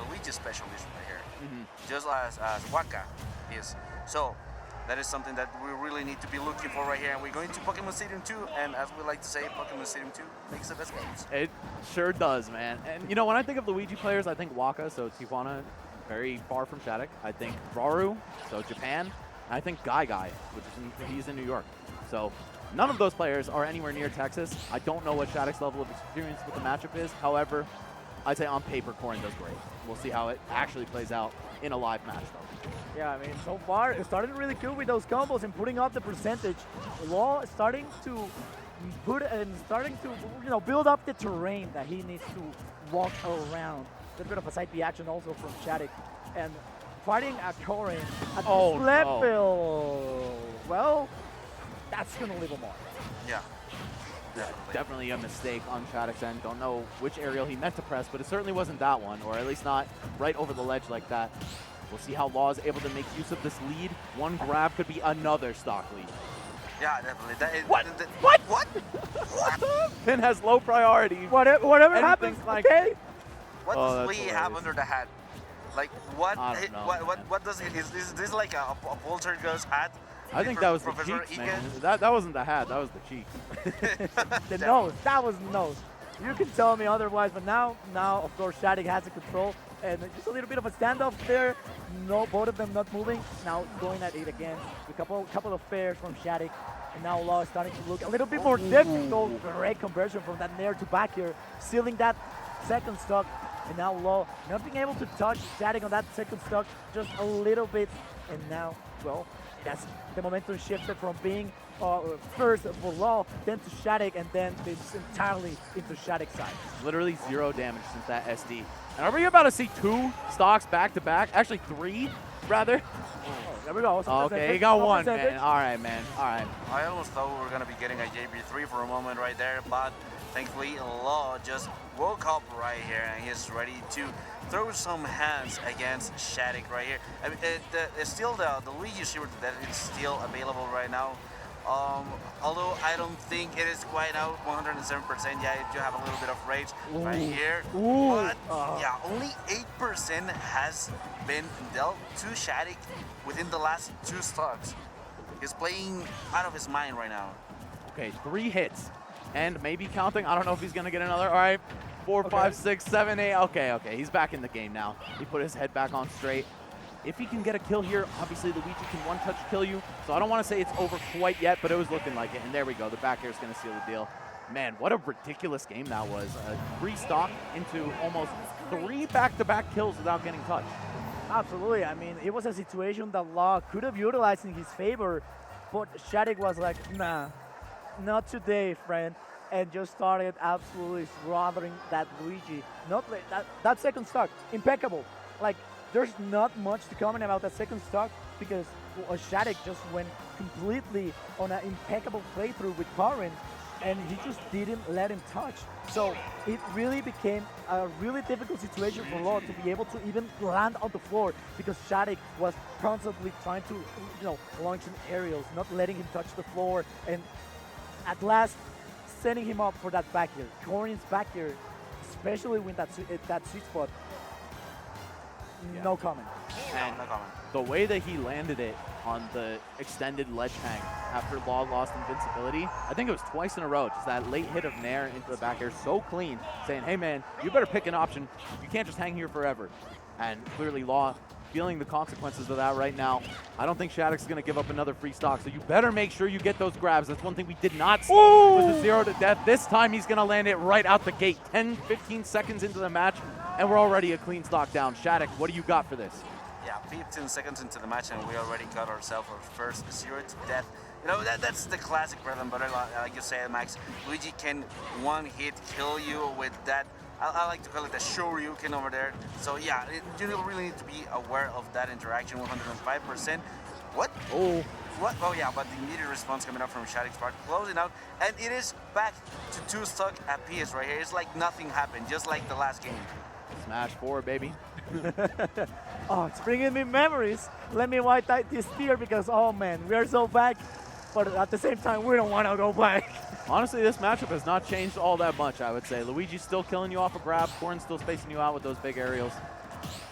Luigi specialist right here, just as Waka is. So that is something that we really need to be looking for right here. And we're going to Pokemon Stadium 2, and as we like to say, Pokemon Stadium 2 makes the best games. It sure does, man. And you know, when I think of Luigi players, I think Waka, so Tijuana, very far from SHADIC. I think Rauru, so Japan. And I think Guy, which is he's in New York. So none of those players are anywhere near Texas. I don't know what SHADIC's level of experience with the matchup is. However, I'd say on paper, Corrin does great. We'll see how it actually plays out in a live match, though. Yeah, I mean, so far, it started really good with those combos and putting up the percentage. Law starting to build up the terrain that he needs to walk around. A little bit of a side B action also from SHADIC. And fighting at Corrin at this level, well, that's going to leave a mark. Yeah. Definitely a mistake on SHADIC's end. Don't know which aerial he meant to press, but it certainly wasn't that one, or at least not right over the ledge like that. We'll see how Law is able to make use of this lead. One grab could be another stock lead. Yeah, definitely. What? Pin has low priority. Whatever happens, like, okay? What does Lee have under the hat? Like, what? I don't know, what does it? Is this like a poltergeist hat? I think that was the cheeks, man. That wasn't the hat. That was the cheeks. The nose. That was the nose. You can tell me otherwise, but now, of course, SHADIC has the control. And just a little bit of a standoff there. No, both of them not moving. Now going at it again. A couple of fairs from SHADIC. And now Law is starting to look a little bit more difficult. Great conversion from that nair to back here. Sealing that second stock. And now Law not being able to touch SHADIC on that second stock just a little bit. And now, well, that's the momentum shifted from being first for Law, then to SHADIC, and then it's entirely into SHADIC's side. Literally 0 damage since that SD. And are we about to see 2 stocks back to back? Actually 3, rather. Oh, there we go. Okay, he got 1, man. All right, man. All right. I almost thought we were going to be getting a JB3 for a moment right there, but thankfully Law just woke up right here, and he's ready to throw some hands against SHADIC right here. I mean, it's still the Luigi shield that is still available right now. Although I don't think it is quite out 107%. Yeah, you have a little bit of rage right here. But yeah, only 8% has been dealt to SHADIC within the last 2 stocks. He's playing out of his mind right now. Okay, 3 hits. And maybe counting. I don't know if he's going to get another. All right, 4, 5, 6, 7, 8. Okay. He's back in the game now. He put his head back on straight. If he can get a kill here, obviously Luigi can one-touch kill you. So I don't want to say it's over quite yet, but it was looking like it. And there we go. The back air is going to seal the deal. Man, what a ridiculous game that was. 3 stock into almost 3 back-to-back kills without getting touched. Absolutely. I mean, it was a situation that Law could have utilized in his favor, but SHADIC was like, nah, not today, friend. And just started absolutely slaughtering that Luigi. That second stock, impeccable. Like, there's not much to comment about that second stock because SHADIC just went completely on an impeccable playthrough with Corrin, and he just didn't let him touch. So it really became a really difficult situation for Law to be able to even land on the floor because SHADIC was constantly trying to, launch in aerials, not letting him touch the floor, and at last setting him up for that back air. Corrin's back air, especially with that sweet spot. Yeah. No comment. And the way that he landed it on the extended ledge hang after Law lost invincibility, I think it was twice in a row, just that late hit of Nair into the back air so clean, saying, hey man, you better pick an option. You can't just hang here forever. And clearly Law feeling the consequences of that right now. I don't think SHADIC's going to give up another free stock, so you better make sure you get those grabs. That's one thing we did not see was a 0 to death. This time he's going to land it right out the gate. 10, 15 seconds into the match, and we're already a clean stock down. SHADIC, what do you got for this? Yeah, 15 seconds into the match, and we already got ourselves our first 0 to death. That's the classic bread and butter, like you said, Max. Luigi can one-hit kill you with that. I like to call it the Shoryuken over there. So yeah, you really need to be aware of that interaction. 105%. What? Oh. What? Oh yeah, but the immediate response coming up from SHADIC's part, closing out, and it is back to 2 stock apiece right here. It's like nothing happened, just like the last game. Smash 4, baby. Oh, it's bringing me memories. Let me wipe out this tear because, oh man, we are so back. but at the same time, we don't want to go back. Honestly, this matchup has not changed all that much, I would say. Luigi's still killing you off a grab. Corrin's still spacing you out with those big aerials.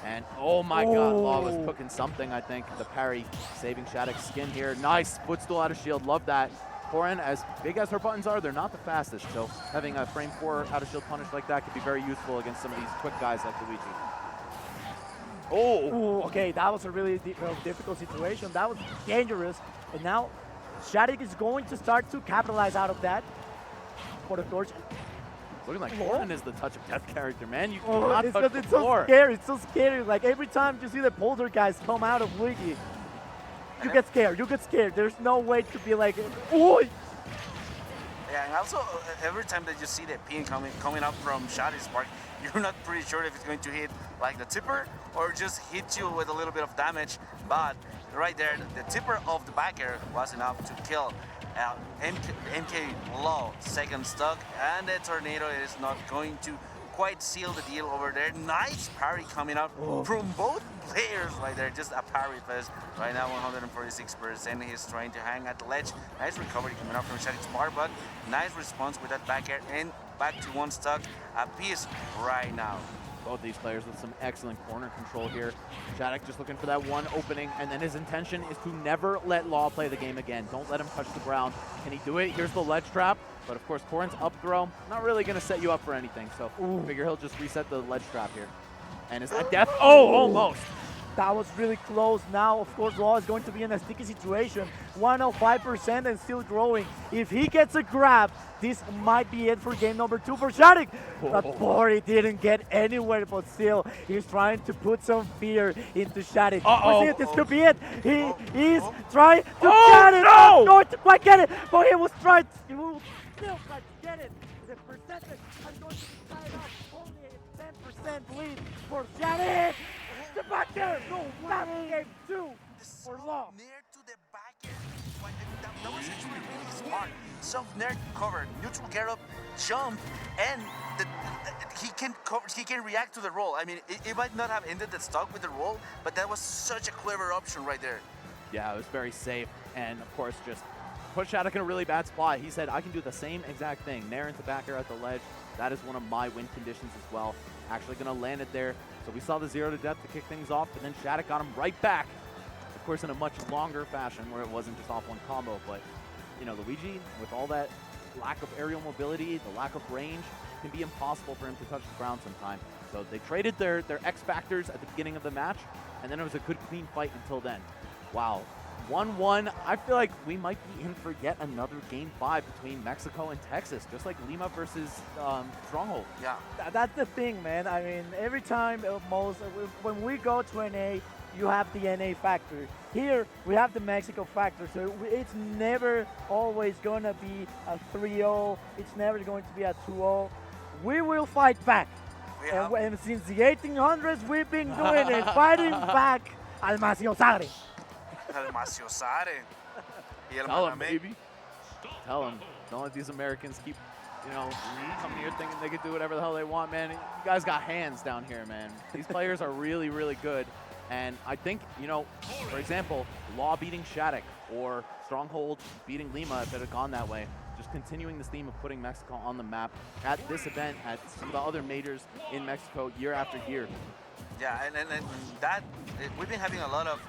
And oh my god, Law was cooking something, I think. The parry saving SHADIC's skin here. Nice footstool out of shield, love that. Corrin, as big as her buttons are, they're not the fastest. So having a frame 4 out of shield punish like that could be very useful against some of these quick guys like Luigi. Oh! Ooh, okay, that was a really difficult situation. That was dangerous. And now SHADIC is going to start to capitalize out of that. But of course, looking like Corrin is the touch of death character, man. You cannot touch the it's floor. so scary. It's so scary. Like every time you see the poltergeist come out of Luigi, you get scared. You get scared. There's no way to be like, oh. Yeah, and also every time that you see the pin coming up from SHADIC's spark, you're not pretty sure if it's going to hit like the tipper or just hit you with a little bit of damage. But right there, the tipper of the back air was enough to kill MKLaw second stock, and the tornado is not going to quite seal the deal over there. Nice parry coming out from both players right there. Just a parry fest right now, 146%. He's trying to hang at the ledge. Nice recovery coming out from SHADIC's bar, but nice response with that back air and back to one stock apiece right now. Both these players with some excellent corner control here. SHADIC just looking for that one opening, and then his intention is to never let Law play the game again. Don't let him touch the ground. Can he do it? Here's the ledge trap, but of course Corrin's up throw, not really going to set you up for anything, so I figure he'll just reset the ledge trap here. And is that death? Oh, almost! That was really close. Now, of course, Law is going to be in a sticky situation. 105% and still growing. If he gets a grab, this might be it for game number 2 for SHADIC. But Bori didn't get anywhere, but still, he's trying to put some fear into SHADIC. This could be it. He is trying to get it. No! Not going to quite get it, but he will still try to get it. The percentage is going to be tied up. Only a 10% lead for SHADIC. The back there! No, that's game 2 for Law. Near to the back end. That was actually really smart. Soft nair covered, neutral get up, jump, and he can react to the roll. I mean, it might not have ended the stock with the roll, but that was such a clever option right there. Yeah, it was very safe, and of course just put SHADIC in a really bad spot. He said, I can do the same exact thing. Nair into back air at the ledge. That is one of my win conditions as well. Actually going to land it there. So we saw the 0 to death to kick things off, but then SHADIC got him right back. Of course, in a much longer fashion where it wasn't just off one combo. But, you know, Luigi, with all that lack of aerial mobility, the lack of range, it can be impossible for him to touch the ground sometimes. So they traded their X factors at the beginning of the match, and then it was a good, clean fight until then. Wow. 1-1. I feel like we might be in for yet another Game 5 between Mexico and Texas, just like Lima versus Stronghold. Yeah. That's the thing, man. I mean, every time when we go to NA, you have the NA factor. Here, we have the Mexico factor, so it's never always going to be a 3-0. It's never going to be a 2-0. We will fight back. Yeah. And since the 1800s, we've been doing it, fighting back al Macio Sagre. El Macio Sare. Tell him, baby. Tell him. Don't let these Americans keep, coming here thinking they can do whatever the hell they want, man. You guys got hands down here, man. These players are really, really good. And I think, for example, Law beating SHADIC or Stronghold beating Lima, if it had gone that way, just continuing this theme of putting Mexico on the map at this event, at some of the other majors in Mexico year after year. Yeah, and that, we've been having a lot of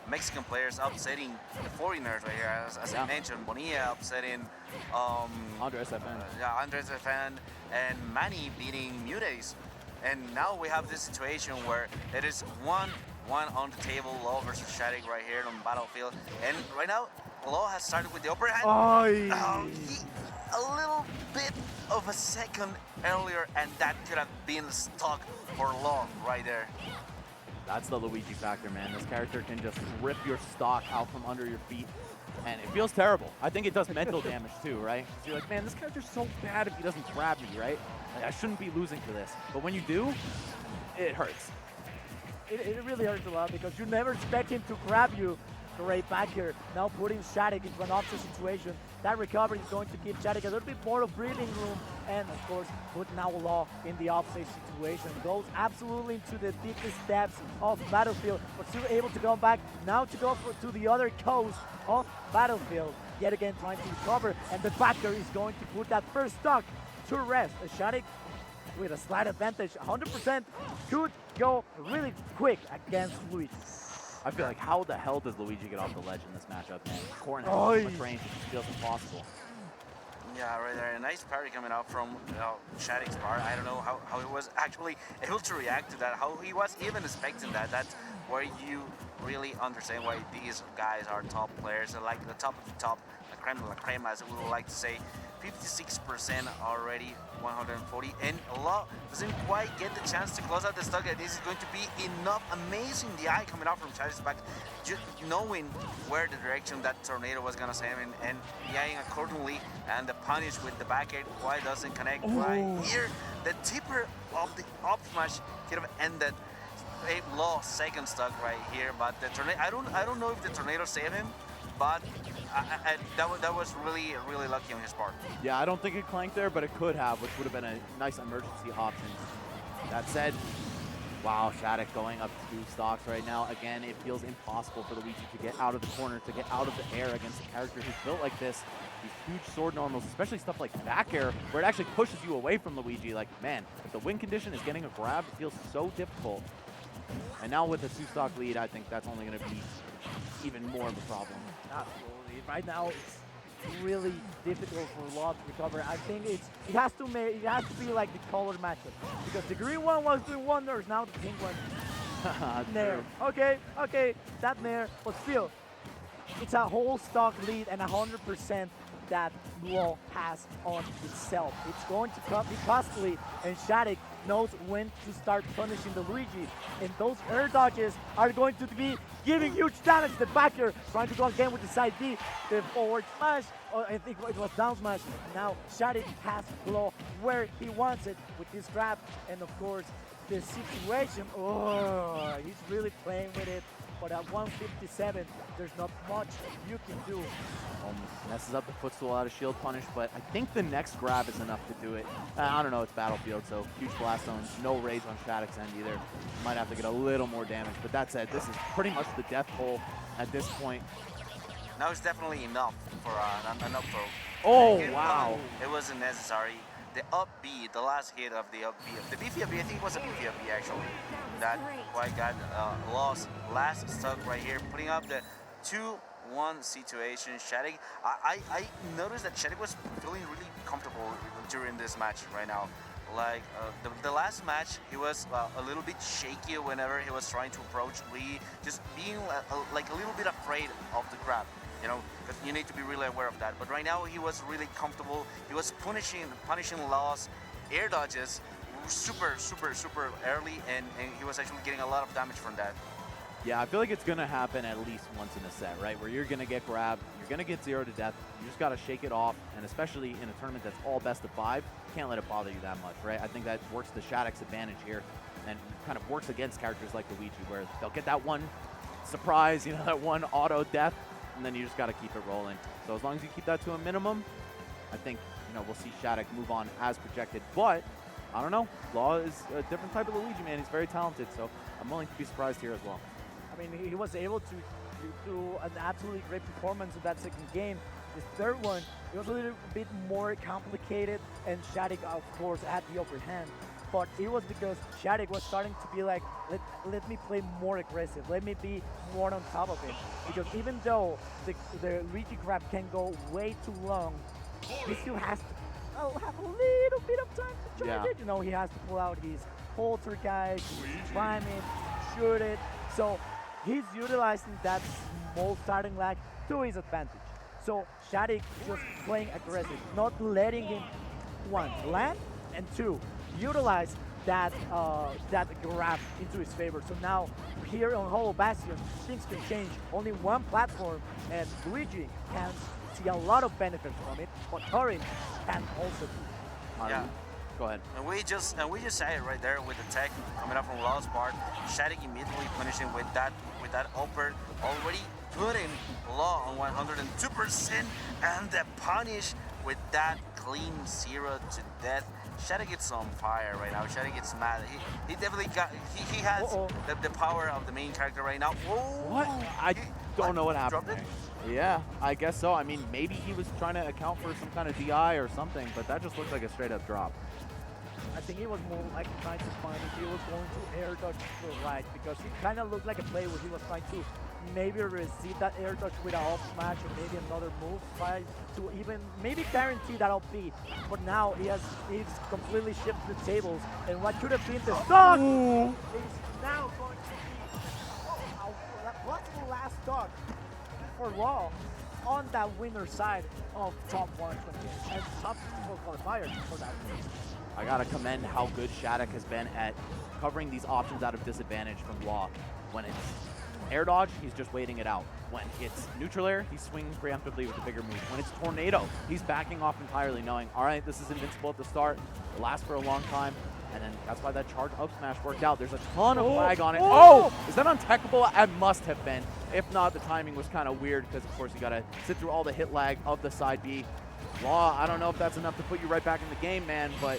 Mexican players upsetting the foreigners right here, as I mentioned. Bonilla upsetting Andres FN. Andres FN, and Manny beating Mutes. And now we have this situation where it is 1-1 on the table, Law versus SHADIC right here on the battlefield. And right now, Law has started with the upper hand. A little bit of a second earlier, and that could have been stuck for Law right there. That's the Luigi factor, man. This character can just rip your stock out from under your feet, and it feels terrible. I think it does mental damage too, right? You're like, man, this character's so bad if he doesn't grab me, right? Like, I shouldn't be losing to this. But when you do, it hurts. It really hurts a lot because you never expect him to grab you right back here. Now putting SHADIC into an offset situation. That recovery is going to give SHADIC a little bit more of breathing room, and of course put now Law in the offset situation. Goes absolutely into the deepest depths of Battlefield, but still able to go back now to go to the other coast of Battlefield. yet again trying to recover, and the backer is going to put that first stock to rest. SHADIC with a slight advantage, 100%, could go really quick against Luigi. I feel like how the hell does Luigi get off the ledge in this matchup, man? Corrin has Oh, so much range, it just feels impossible. Yeah, right there. A nice parry coming out from SHADIC's part. I don't know how he was actually able to react to that, how he was even expecting that. That's where you really understand why these guys are top players, like the top of the top, the creme de la creme, as we would like to say. 56% already, 140, and Law doesn't quite get the chance to close out the stock. This is going to be enough. Amazing DI coming out from SHADIC's back, just knowing where the direction that tornado was gonna send him and DIing accordingly, and the punish with the back air quite doesn't connect. Right here, the tipper of the up smash could have ended a Law second stock right here, but the tornado, I don't know if the tornado saved him, but that was really lucky on his part. Yeah, I don't think it clanked there, but it could have, which would have been a nice emergency option. That said, wow, SHADIC going up 2 stocks right now. Again, it feels impossible for Luigi to get out of the corner, to get out of the air against a character who's built like this. These huge sword normals, especially stuff like back air, where it actually pushes you away from Luigi. Like, man, if the win condition is getting a grab, it feels so difficult. And now with a 2-stock lead, I think that's only going to be even more of a problem. Absolutely. Right now, it's really difficult for Law to recover. I think it has to be like the color matchup, because the green one was doing wonders. Now the pink one, Nair. Okay, that Nair, but still, it's a whole stock lead and 100% that Law has on itself. It's going to be costly, and SHADIC knows when to start punishing the Luigi, and those air dodges are going to be giving huge damage. The backer trying to go again with the side B, the forward smash, I think it was down smash. Now SHADIC has Law where he wants it with this grab, and of course the situation, he's really playing with it. But at 157, there's not much you can do. Messes up the footstool out of shield punish, but I think the next grab is enough to do it. I don't know, it's Battlefield, so huge blast zones, no rage on SHADIC's end either. Might have to get a little more damage, but that said, this is pretty much the death toll at this point. Now it's definitely enough for an up throw. Oh, wow. It wasn't necessary. The up B, the last hit of the up B, the beefy up B, I think it was a beefy up B actually, that quite got lost. Last stock right here, putting up the 2-1 situation. SHADIC, I noticed that SHADIC was feeling really comfortable during this match right now. Like the last match, he was a little bit shaky whenever he was trying to approach Lee, just being like a little bit afraid of the grab. You know, because you need to be really aware of that. But right now he was really comfortable. He was punishing Law's air dodges super early, and he was actually getting a lot of damage from that. Yeah, I feel like it's going to happen at least once in a set, right? Where you're going to get grabbed, you're going to get 0 to death. You just got to shake it off, and especially in a tournament that's all best of 5, you can't let it bother you that much, right? I think that works to SHADIC's advantage here, and kind of works against characters like Luigi, where they'll get that one surprise, you know, that one auto death, and then you just got to keep it rolling. So as long as you keep that to a minimum, I think, you know, we'll see SHADIC move on as projected. But I don't know, Law is a different type of Luigi, man. He's very talented, so I'm willing to be surprised here as well. I mean, he was able to do an absolutely great performance in that second game. The third one, it was a little bit more complicated, and SHADIC, of course, had the upper hand. But it was because SHADIC was starting to be like, let me play more aggressive, let me be more on top of it. Because even though the Luigi grab can go way too long, he still has to have a little bit of time to charge it. You know, he has to pull out his poltergeist, climb it, shoot it. So he's utilizing that small starting lag to his advantage. So SHADIC just playing aggressive, not letting him, 1, land, and 2, utilize that grab into his favor. So now here on Hollow Bastion, things can change. Only one platform, and Luigi can see a lot of benefit from it, but Corrin can also do. Yeah. Go ahead. And we just said it right there with the tech coming up from Law's part. SHADIC immediately punishing with that upper, already putting Law on 102%, and the punish with that clean 0 to death. SHADIC gets on fire right now. SHADIC gets mad. He definitely got, he has the power of the main character right now. What? Don't know what happened Dropped there. Yeah, I guess so. I mean, maybe he was trying to account for some kind of DI or something, but that just looks like a straight up drop. I think he was more like trying to find if he was going to air dodge to the right, because he kind of looked like a play where he was trying to maybe receive that air dodge with a off smash or maybe another move, try to even maybe guarantee that LP. But now he's completely shifted the tables, and what could have been the stock is now going to be what's the last stock for Raw on that winner side of top 120 and top 4 qualifiers for that win. I gotta commend how good SHADIC has been at covering these options out of disadvantage from Law. When it's air dodge, he's just waiting it out. When it's neutral air, he's swinging preemptively with the bigger move. When it's tornado, he's backing off entirely, knowing, all right, this is invincible at the start, it'll last for a long time, and then that's why that charge up smash worked out. There's a ton of lag on it. Oh! Is that untechable? It must have been. If not, the timing was kind of weird, because of course you gotta sit through all the hit lag of the side B. Law, I don't know if that's enough to put you right back in the game, man, but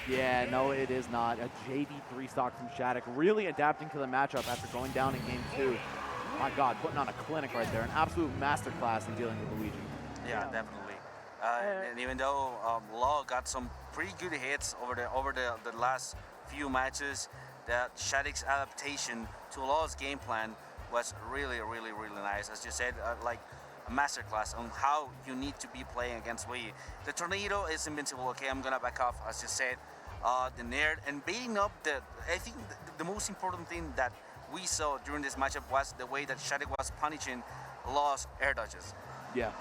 yeah, no, it is not. A JV3 stock from SHADIC, really adapting to the matchup after going down in game 2. My God, putting on a clinic right there, an absolute masterclass in dealing with Luigi. Yeah, definitely. And even though Law got some pretty good hits over the last few matches, that SHADIC's adaptation to Law's game plan was really, really, really nice. As you said, like a masterclass on how you need to be playing against Luigi. The tornado is invincible. Okay, I'm gonna back off, as you said. The Nair and baiting up I think the most important thing that we saw during this matchup was the way that SHADIC was punishing Law's air dodges. Yeah,